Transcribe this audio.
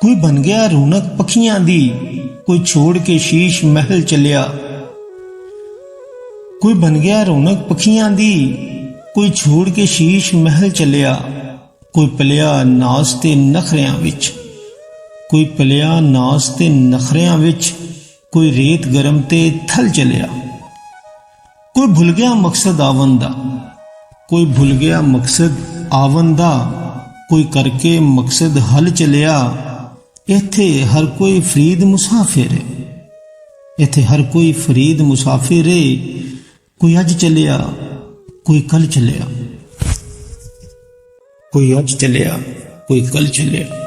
कोई बन गया रौनक पखियां दी, कोई छोड़ के शीश महल चलिया। कोई बन गया रौनक पखियां दी, कोई छोड़ के शीश महल चलिया। कोई पलिया नास ते नखरियां विच, कोई पलिया नास ते नखरियां विच, कोई रेत गरम ते थल चलिया। कोई भुल गया मकसद आवन दा, कोई भुल गया मकसद आवन दा, कोई करके मकसद हल चलिया। इत्थे हर कोई फरीद मुसाफिर है, इत्थे हर कोई फरीद मुसाफिर है। कोई अज चलिया, कोई कल चलिया, कोई अज चलिया, कोई कल चलिया।